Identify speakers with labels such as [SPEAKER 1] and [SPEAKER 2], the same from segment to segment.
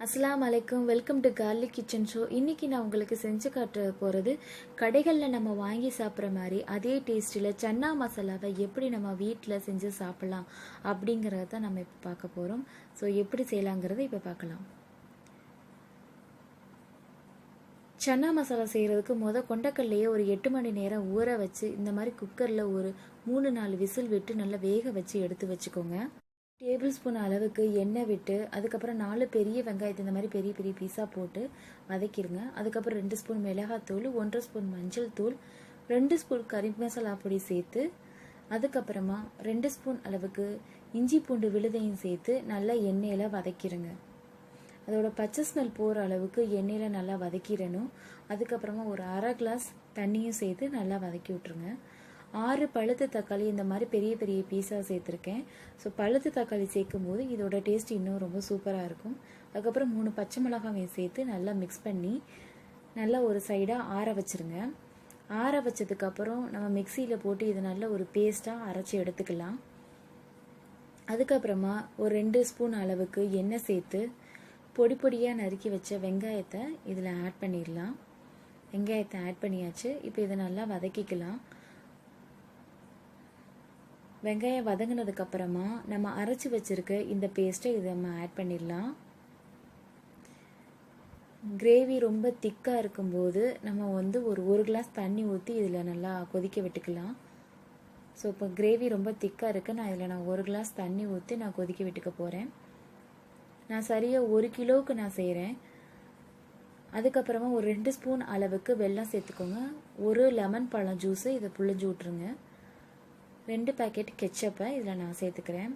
[SPEAKER 1] அஸ்ஸலாமு அலைக்கும். Welcome to garlic kitchen show. இன்றைக்கி நான் உங்களுக்கு செஞ்சு காட்ட போகிறது கடைகளில் நம்ம வாங்கி சாப்பிட்ற மாதிரி அதே டேஸ்ட்டில் சன்னா மசாலாவை எப்படி நம்ம வீட்டில் செஞ்சு சாப்பிட்லாம் அப்படிங்கிறத தான் நம்ம இப்போ பார்க்க போகிறோம். ஸோ எப்படி செய்யலாங்கிறத இப்போ பார்க்கலாம். சன்னா மசாலா செய்கிறதுக்கு கொண்டக்கல்லையே ஒரு 8 மணி நேரம் ஊற வச்சு இந்த மாதிரி குக்கரில் ஒரு 3-4 விசில் விட்டு நல்லா வேக வச்சு எடுத்து வச்சுக்கோங்க. டேபிள் ஸ்பூன் அளவுக்கு எண்ணெய் விட்டு அதுக்கப்புறம் 4 பெரிய வெங்காயத்தை இந்த மாதிரி பெரிய பெரிய பீஸாக போட்டு வதக்கிடுங்க. அதுக்கப்புறம் 2 ஸ்பூன் மிளகாத்தூள், 1.5 ஸ்பூன் மஞ்சள் தூள், 2 ஸ்பூன் கறி மசாலா பொடி சேர்த்து அதுக்கப்புறமா 2 ஸ்பூன் அளவுக்கு இஞ்சி பூண்டு விழுதையும் சேர்த்து நல்லா எண்ணெயில் வதக்கிடுங்க. அதோட பச்சை ஸ்மெல் போகிற அளவுக்கு எண்ணெயில் நல்லா வதக்கிடணும். அதுக்கப்புறமா ஒரு 1/2 கிளாஸ் தண்ணியும் சேர்த்து நல்லா வதக்கி விட்ருங்க. 6 பழுத்த தக்காளி இந்த மாதிரி பெரிய பெரிய பீஸாக சேர்த்துருக்கேன். ஸோ பழுத்த தக்காளி சேர்க்கும் போது இதோட டேஸ்ட் இன்னும் ரொம்ப சூப்பராக இருக்கும். அதுக்கப்புறம் 3 பச்சை மிளகாவையும் சேர்த்து நல்லா மிக்ஸ் பண்ணி நல்லா ஒரு சைடாக ஆற வச்சுருங்க. ஆற வச்சதுக்கப்புறம் நம்ம மிக்சியில் போட்டு இதை நல்ல ஒரு பேஸ்ட்டாக அரைச்சி எடுத்துக்கலாம். அதுக்கப்புறமா ஒரு 2 ஸ்பூன் அளவுக்கு எண்ணெய் சேர்த்து பொடி பொடியாக நறுக்கி வச்ச வெங்காயத்தை இதில் ஆட் பண்ணிடலாம். வெங்காயத்தை ஆட் பண்ணியாச்சு. இப்போ இதை நல்லா வதக்கிக்கலாம். வெங்காயம் வதங்கினதுக்கப்புறமா நம்ம அரைச்சி வச்சுருக்க இந்த பேஸ்ட்டை இதை நம்ம ஆட் பண்ணிடலாம். கிரேவி ரொம்ப திக்காக இருக்கும்போது நம்ம ஒரு கிளாஸ் தண்ணி ஊற்றி இதில் நல்லா கொதிக்க விட்டுக்கலாம். ஸோ இப்போ கிரேவி ரொம்ப திக்காக இருக்குது. நான் 1 கிளாஸ் தண்ணி ஊற்றி நான் கொதிக்க விட்டுக்க போகிறேன். நான் சரியாக 1 கிலோவுக்கு நான் செய்கிறேன். அதுக்கப்புறமா ஒரு 2 ஸ்பூன் அளவுக்கு வெல்லம் சேர்த்துக்கோங்க. 1 லெமன் பழம் ஜூஸு இதை புழிஞ்சு விட்ருங்க. 2 பேக்கெட் கெச்சப்பை இதில் நான் சேர்த்துக்கிறேன்.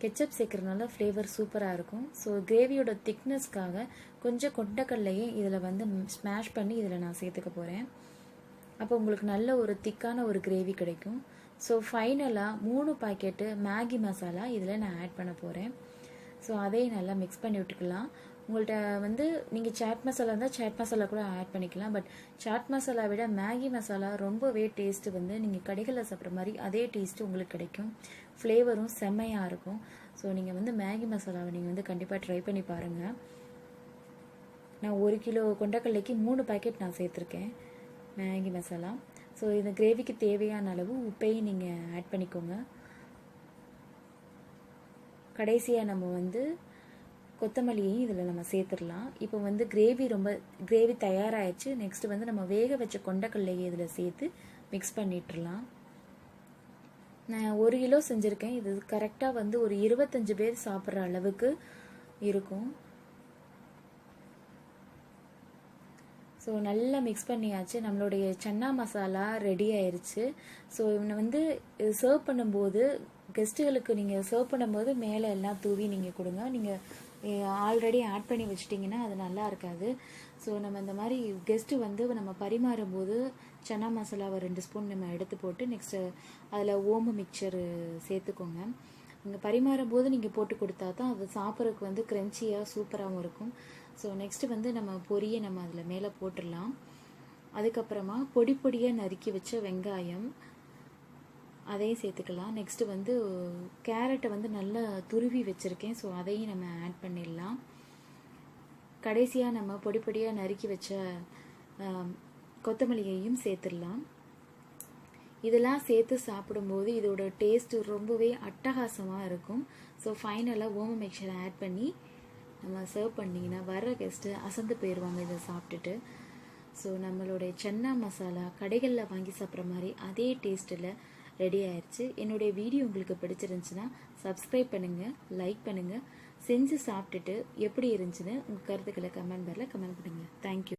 [SPEAKER 1] கெச்சப் சேர்க்குறதுனால ஃப்ளேவர் சூப்பராக இருக்கும். ஸோ கிரேவியோட திக்னஸ்க்காக கொஞ்சம் கொண்டக்கல்லையே இதில் ஸ்மாஷ் பண்ணி இதில் நான் சேர்த்துக்க போகிறேன். அப்போ உங்களுக்கு நல்ல ஒரு திக்கான ஒரு கிரேவி கிடைக்கும். ஸோ ஃபைனலாக 3 பாக்கெட்டு மேகி மசாலா இதில் நான் ஆட் பண்ண போகிறேன். ஸோ அதையும் நல்லா மிக்ஸ் பண்ணி விட்டுக்கலாம். உங்கள்கிட்ட நீங்கள் சாட் மசாலா இருந்தால் சாட் மசாலா கூட ஆட் பண்ணிக்கலாம். பட் சாட் மசாலா விட மேகி மசாலா ரொம்பவே டேஸ்ட்டு நீங்கள் கடைகளில் சாப்பிட்ற மாதிரி அதே டேஸ்ட்டு உங்களுக்கு கிடைக்கும். ஃப்ளேவரும் செம்மையாக இருக்கும். ஸோ நீங்கள் மேகி மசாலாவை நீங்கள் கண்டிப்பாக ட்ரை பண்ணி பாருங்கள். நான் 1 கிலோ கொண்டக்கல்லைக்கு 3 பாக்கெட் நான் சேர்த்துருக்கேன் மேகி மசாலா. ஸோ இந்த கிரேவிக்கு தேவையான அளவு உப்பையும் நீங்கள் ஆட் பண்ணிக்கோங்க. கடைசியாக நம்ம கொத்தமல்லியையும் இதில் நம்ம சேர்த்துடலாம். இப்போ கிரேவி தயாராகிடுச்சு. நெக்ஸ்ட்டு நம்ம வேக வச்ச கொண்டக்கல்லையை இதில் சேர்த்து மிக்ஸ் பண்ணிட்டுலாம். நான் 1 கிலோ செஞ்சுருக்கேன். இது கரெக்டாக ஒரு 25 பேர் சாப்பிட்ற அளவுக்கு இருக்கும். ஸோ நல்லா மிக்ஸ் பண்ணியாச்சு. நம்மளுடைய சன்னா மசாலா ரெடி ஆயிடுச்சு. ஸோ இவனை சர்வ் பண்ணும்போது கெஸ்ட்டுகளுக்கு நீங்கள் சர்வ் பண்ணும்போது மேலே எல்லாம் தூவி நீங்கள் கொடுங்க. நீங்கள் ஆல்ரெடி ஆட் பண்ணி வச்சிட்டிங்கன்னா அது நல்லா இருக்காது. ஸோ நம்ம இந்த மாதிரி கெஸ்ட்டு நம்ம பரிமாறும்போது சன்னா மசாலாவை 2 ஸ்பூன் நம்ம எடுத்து போட்டு நெக்ஸ்ட்டு அதில் ஓம மிக்சர் சேர்த்துக்கோங்க. நீங்கள் பரிமாறும் போது நீங்கள் போட்டு கொடுத்தா தான் அது சாப்பிட்றதுக்கு க்ரன்ச்சியாக சூப்பராகவும் இருக்கும். ஸோ நெக்ஸ்ட்டு நம்ம பொரியை நம்ம அதில் மேலே போட்டுடலாம். அதுக்கப்புறமா பொடி பொடியாக நறுக்கி வச்ச வெங்காயம் அதையும் சேர்த்துக்கலாம். நெக்ஸ்ட்டு கேரட்டை நல்லா துருவி வச்சுருக்கேன். ஸோ அதையும் நம்ம ஆட் பண்ணிடலாம். கடைசியாக நம்ம பொடி பொடியாக நறுக்கி வச்ச கொத்தமல்லியையும் சேர்த்துடலாம். இதெல்லாம் சேர்த்து சாப்பிடும்போது இதோட டேஸ்ட்டு ரொம்பவே அட்டகாசமாக இருக்கும். ஸோ ஃபைனலாக ஓம மிக்சரை ஆட் பண்ணி நம்ம சர்வ் பண்ணிங்கன்னா வர்ற கெஸ்ட்டு அசந்து போயிடுவாங்க இதை சாப்பிட்டுட்டு. ஸோ நம்மளுடைய சன்னா மசாலா கடைகளில் வாங்கி சாப்பிட்ற மாதிரி அதே டேஸ்ட்டில் ரெடி ஆயிடுச்சு. என்னுடைய வீடியோ உங்களுக்கு பிடிச்சிருந்துச்சுன்னா சப்ஸ்கிரைப் பண்ணுங்கள், லைக் பண்ணுங்கள், செஞ்சு சாப்பிட்டுட்டு எப்படி இருந்துச்சுன்னு உங்கள் கருத்துக்களை கமெண்ட் பாரில் கமெண்ட் பண்ணுங்கள். தேங்க்யூ.